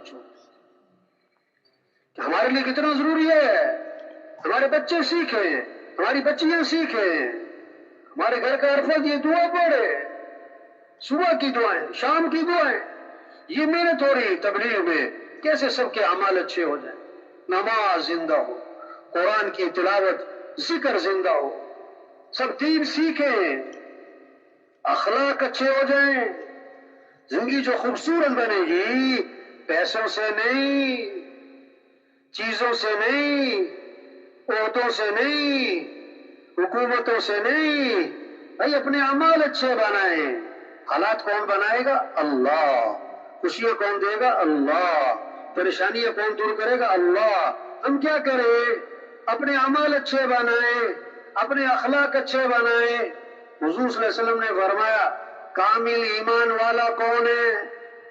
سوچو کہ ہمارے لیے کتنا ضروری ہے ہمارے بچے سیکھیں، ہماری بچیاں سیکھیں، ہمارے گھر کا ہر فرد یہ دعا پڑھے، صبح کی دعائیں، شام کی دعائیں. یہ محنت ہو رہی تبلیغ میں کیسے سب کے اعمال اچھے ہو جائیں، نماز زندہ ہو، قرآن کی تلاوت، ذکر زندہ ہو، سب دین سیکھیں، اخلاق اچھے ہو جائیں. زندگی جو خوبصورت بنے گی پیسوں سے نہیں، چیزوں سے نہیں، عہدوں سے نہیں، حکومتوں سے نہیں. بھائی اپنے اعمال اچھے بنائیں. حالات کون بنائے گا؟ اللہ. خوشیاں کون دے گا؟ اللہ. پریشانیاں کون دور کرے گا؟ اللہ. ہم کیا کریں؟ اپنے اعمال اچھے بنائیں، اپنے اخلاق اچھے بنائیں. حضور صلی اللہ علیہ وسلم نے فرمایا کامل ایمان والا کون ہے؟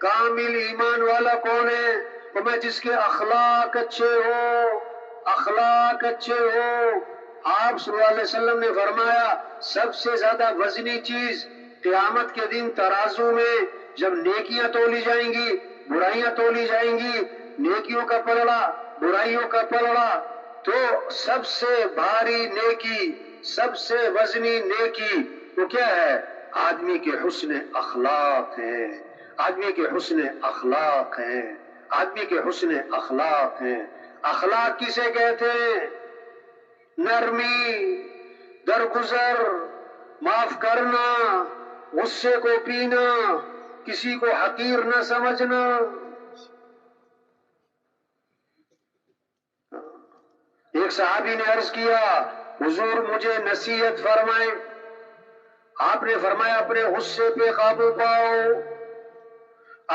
کامل ایمان والا کون ہے؟ تو میں جس کے اخلاق اچھے ہو، اخلاق اچھے ہو. آپ صلی اللہ علیہ وسلم نے فرمایا سب سے زیادہ وزنی چیز قیامت کے دن ترازو میں جب نیکیاں تولی جائیں گی، برائیاں تولی جائیں گی، نیکیوں کا پلڑا، برائیوں کا پلڑا، تو سب سے بھاری نیکی، سب سے وزنی نیکی وہ کیا ہے؟ آدمی کے حسن اخلاق ہیں. آدمی کے حسن اخلاق ہیں. آدمی کے حسن اخلاق ہیں. اخلاق کسے کہتے ہیں؟ نرمی، درگزر، معاف کرنا، غصے کو پینا، کسی کو حقیر نہ سمجھنا. ایک صحابی نے عرض کیا حضور مجھے نصیحت فرمائیں. آپ نے فرمایا اپنے غصے پہ قابو پاؤ.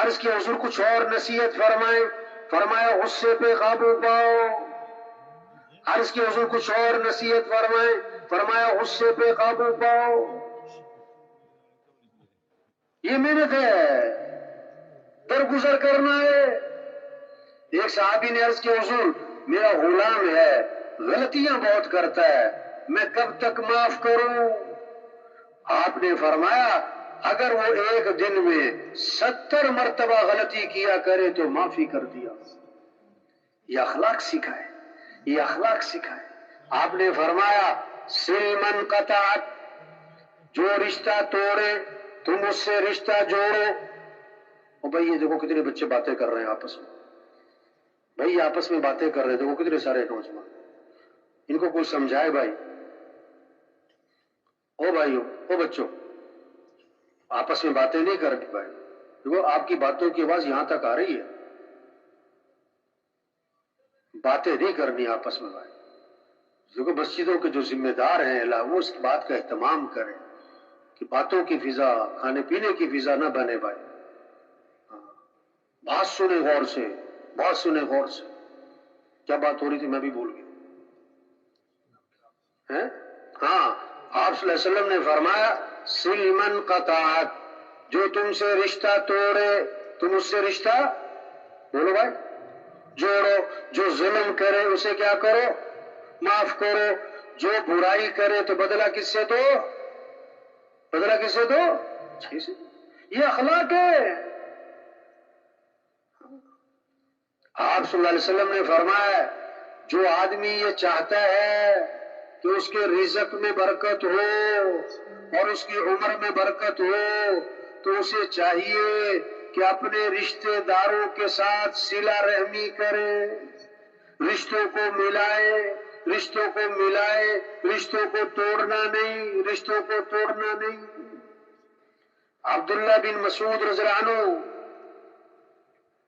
عرض کیا حضور کچھ اور نصیحت فرمائیں. فرمایا غصے پہ قابو پاؤ. عرض کیا حضور کچھ اور نصیحت فرمائیں. فرمایا غصے پہ قابو پاؤ. یہ محنت ہے، درگزر کرنا ہے. ایک صحابی نے عرض کیا حضور میرا غلام ہے، غلطیاں بہت کرتا ہے، میں کب تک معاف کروں؟ آپ نے فرمایا اگر وہ ایک دن میں 70 مرتبہ غلطی کیا کرے تو معافی کر دیا. یہ اخلاق سکھائے، یہ اخلاق سکھائے. آپ نے فرمایا سل من قطعت، جو رشتہ توڑے تم اس سے رشتہ جوڑو. اور بھائی یہ دیکھو کتنے بچے باتیں کر رہے ہیں آپس میں، بھائی آپس میں باتیں کر رہے ہیں، دیکھو کتنے سارے نوجوان، ان کو کوئی سمجھائے بھائی. او بھائیو، او بچوں، آپس میں باتیں نہیں کرنی بھائی. دیکھو آپ کی باتوں کی آواز یہاں تک آ رہی ہے، باتیں نہیں کرنی آپس میں بھائی. دیکھو مسجدوں کے جو ذمہ دار ہیں وہ اس بات کا اہتمام کریں کہ باتوں کی فضا، کھانے پینے کی فضا نہ بنے بھائی. بات سنیں غور سے، بات سنیں غور سے. کیا بات ہو رہی تھی میں بھی بھول گیا. ہاں آپ صلی اللہ علیہ وسلم نے فرمایا سل من قطعت، جو تم سے رشتہ توڑے تم اس سے رشتہ بولو بھائی جوڑو. جو ظلم کرے اسے کیا کرو؟ معاف کرو. جو برائی کرے تو بدلہ کس سے دو؟ بدلہ کس سے دو؟ اچھائی سے. یہ اخلاق ہے. آپ صلی اللہ علیہ وسلم نے فرمایا جو آدمی یہ چاہتا ہے کہ اس کے رزق میں برکت ہو اور اس کی عمر میں برکت ہو تو اسے چاہیے کہ اپنے رشتہ داروں کے ساتھ صلہ رحمی کرے، رشتوں کو ملائے، رشتوں کو ملائے، رشتوں کو توڑنا نہیں، رشتوں کو توڑنا نہیں. عبداللہ بن مسعود رضی اللہ عنہ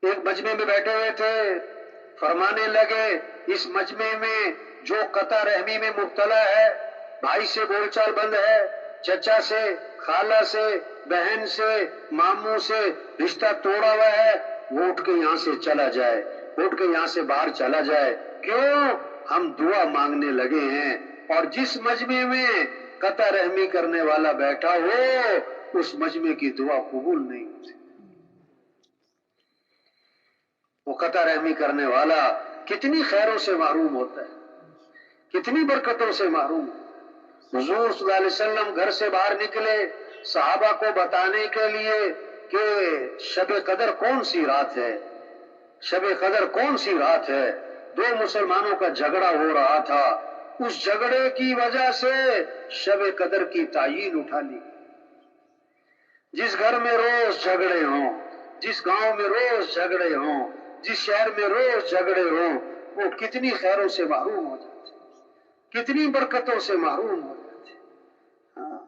ایک مجمع میں بیٹھے ہوئے تھے، فرمانے لگے اس مجمع میں جو قطع رحمی میں مبتلا ہے، بھائی سے بول چال بند ہے، چچا سے، خالہ سے، بہن سے، ماموں سے رشتہ توڑا ہوا ہے، وہ اٹھ کے یہاں سے چلا جائے، اٹھ کے یہاں سے باہر چلا جائے. کیوں؟ ہم دعا مانگنے لگے ہیں اور جس مجمع میں قطع رحمی کرنے والا بیٹھا ہو اس مجمع کی دعا قبول نہیں ہوتی. وہ قطع رحمی کرنے والا کتنی خیروں سے محروم ہوتا ہے، کتنی برکتوں سے محروم. حضور صلی اللہ علیہ وسلم گھر سے باہر نکلے صحابہ کو بتانے کے لیے کہ شب قدر کون سی رات ہے. شب قدر کون سی رات ہے؟ دو مسلمانوں کا جھگڑا ہو رہا تھا، اس جھگڑے کی وجہ سے شب قدر کی تعین اٹھا لی۔ جس گھر میں روز جھگڑے ہوں، جس گاؤں میں روز جھگڑے ہوں، جس شہر میں روز جھگڑے ہوں، وہ کتنی خیروں سے محروم ہو جاتے، کتنی برکتوں سے محروم ہو جاتے۔ ہاں۔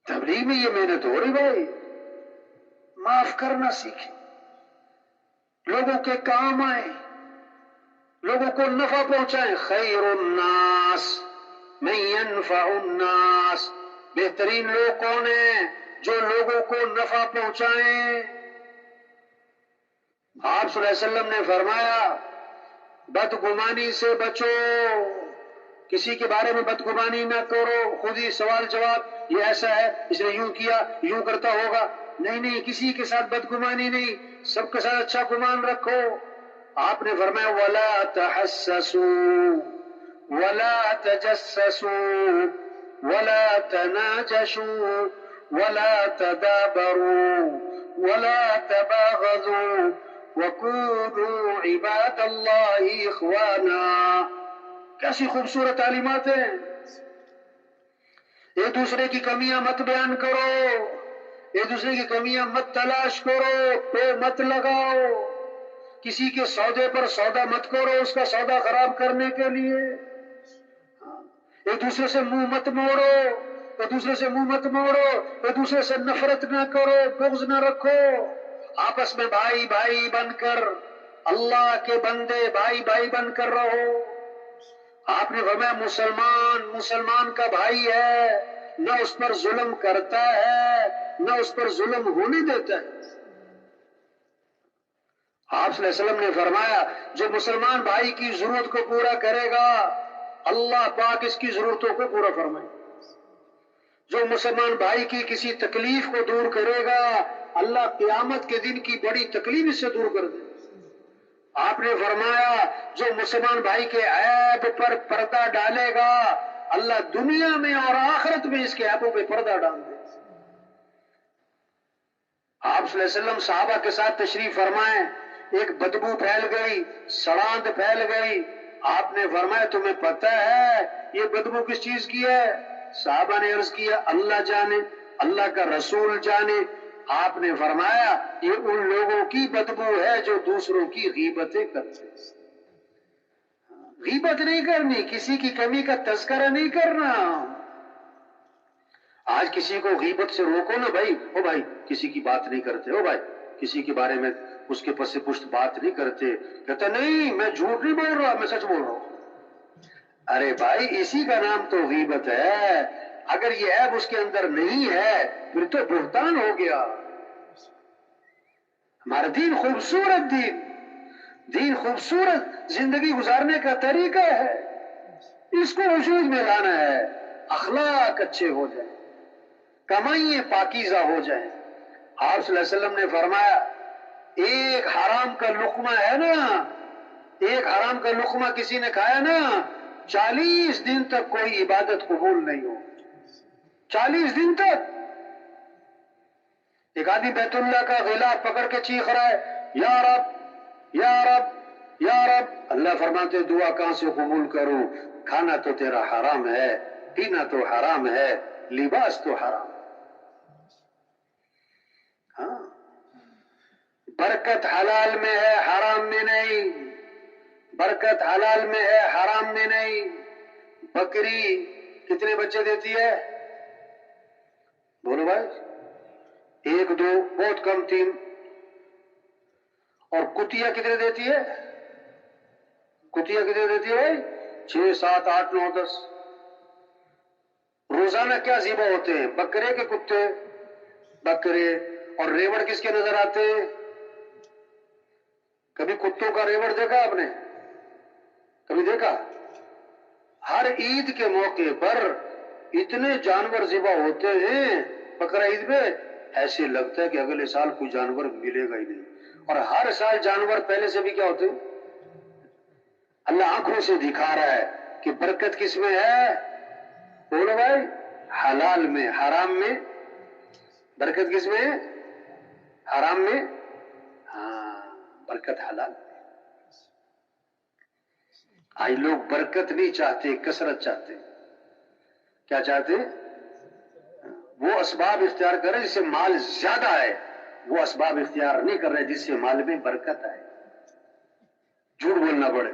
تبلیغ میں یہ محنت ہو رہی بھائی، معاف کرنا سیکھیں، لوگوں کے کام آئیں، لوگوں کو نفع پہنچائیں۔ خیر الناس من ينفع الناس، بہترین لوگ کون ہیں؟ جو لوگوں کو نفع پہنچائیں۔ آپ صلی اللہ علیہ وسلم نے فرمایا بدگمانی سے بچو، کسی کے بارے میں بدگمانی نہ کرو، خود ہی سوال جواب، یہ ایسا ہے، اس نے یوں کیا، یوں کرتا ہوگا، نہیں، کسی کے ساتھ بدگمانی نہیں، سب کے ساتھ اچھا گمان رکھو۔ آپ نے فرمایا وَلَا تَحَسَّسُوا وَلَا تَجَسَّسُوا وَلَا تَنَاجَشُوا وَلَا تَدَابَرُوا وَلَا تَبَاغَضُوا وَكُونُوا عِبَادَ اللَّهِ إِخْوَانًا۔ کیسی خوبصورت تعلیمات ہیں۔ ایک دوسرے کی کمیاں مت بیان کرو، ایک دوسرے کی کمیاں مت تلاش کرو، تو مت لگاؤ، کسی کے سودے پر سودا مت کرو اس کا سودا خراب کرنے کے لیے، ایک دوسرے سے منہ مت موڑو، ایک دوسرے سے منہ مت موڑو، ایک دوسرے سے نفرت نہ کرو، بغض نہ رکھو، آپس میں بھائی بھائی بن کر، اللہ کے بندے بھائی بھائی بن کر رہو۔ آپ نے فرمایا مسلمان کا بھائی ہے، نہ اس پر ظلم کرتا ہے نہ اس پر ظلم ہونے دیتا ہے۔ آپ صلی اللہ علیہ وسلم نے فرمایا جو مسلمان بھائی کی ضرورت کو پورا کرے گا اللہ پاک اس کی ضرورتوں کو پورا فرمائے، جو مسلمان بھائی کی کسی تکلیف کو دور کرے گا اللہ قیامت کے دن کی بڑی تکلیف اس سے دور کر دے۔ آپ نے فرمایا جو مسلمان بھائی کے عیب پر پردہ ڈالے گا اللہ دنیا میں اور آخرت میں اس کے عیبوں پہ پردہ ڈال دے۔ آپ صلی اللہ علیہ وسلم صحابہ کے ساتھ تشریف فرمائیں، ایک بدبو پھیل گئی، سڑاند پھیل گئی، آپ نے فرمایا تمہیں پتہ ہے یہ بدبو کس چیز کی ہے؟ صحابہ نے عرض کیا اللہ جانے، اللہ کا رسول جانے۔ آپ نے فرمایا یہ ان لوگوں کی بدبو ہے جو دوسروں کی غیبتیں کرتے ہیں۔ غیبت نہیں کرنی، کسی کی کمی کا تذکرہ نہیں کرنا۔ آج کسی کو غیبت سے روکو نا بھائی، او بھائی کسی کی بات نہیں کرتے، او بھائی کسی کے بارے میں اس کے پس پشت بات نہیں کرتے، کہتا نہیں میں جھوٹ نہیں بول رہا میں سچ بول رہا ہوں۔ ارے بھائی اسی کا نام تو غیبت ہے، اگر یہ عیب اس کے اندر نہیں ہے پھر تو بہتان ہو گیا۔ ہمارا دین خوبصورت دین خوبصورت زندگی گزارنے کا طریقہ ہے، اس کو وجود میں لانا ہے، اخلاق اچھے ہو جائیں، کمائیں پاکیزہ ہو جائیں۔ آپ صلی اللہ علیہ وسلم نے فرمایا ایک حرام کا لقمہ ہے نا، ایک حرام کا لقمہ کسی نے کھایا نا 40 دن تک کوئی عبادت قبول نہیں ہو، 40 دن تک۔ ایک آدمی بیت اللہ کا غلاف پکڑ کے چیخ رہا ہے یا رب یا رب یا رب، اللہ فرماتے دعا کہاں سے قبول کروں، کھانا تو تیرا حرام ہے، پینا تو حرام ہے، لباس تو حرام۔ ہاں برکت حلال میں ہے حرام میں نہیں، برکت حلال میں ہے حرام میں نہیں۔ بکری کتنے بچے دیتی ہے؟ بولو بھائی، 1 2 بہت کم 3۔ اور کتیا کتنے دیتی ہے؟ کتیا کتنے دیتی ہے؟ 6 7 8 9 10۔ روزانہ کیا ذبح ہوتے ہیں؟ بکرے کے کتے، بکرے۔ اور ریوڑ کس کے نظر آتے ہیں؟ کبھی کتوں کا ریوڑ دیکھا آپ نے؟ کبھی دیکھا؟ ہر عید کے موقع پر اتنے جانور ذبح ہوتے ہیں بقرہ عید میں، ایسے لگتا ہے کہ اگلے سال کوئی جانور ملے گا ہی نہیں، اور ہر سال جانور پہلے سے بھی کیا ہوتے ہیں؟ اللہ آنکھوں سے دکھا رہا ہے کہ برکت کس میں ہے؟ بولو بھائی، حلال میں، حرام میں برکت کس میں ہے؟ حرام میں؟ ہاں، برکت حلال میں۔ آج لوگ برکت نہیں چاہتے، کثرت چاہتے۔ کیا چاہتے؟ وہ اسباب اختیار کریں جس سے مال زیادہ ہے، وہ اسباب اختیار نہیں کر رہے جس سے مال میں برکت آئے۔ جھوٹ بولنا پڑے۔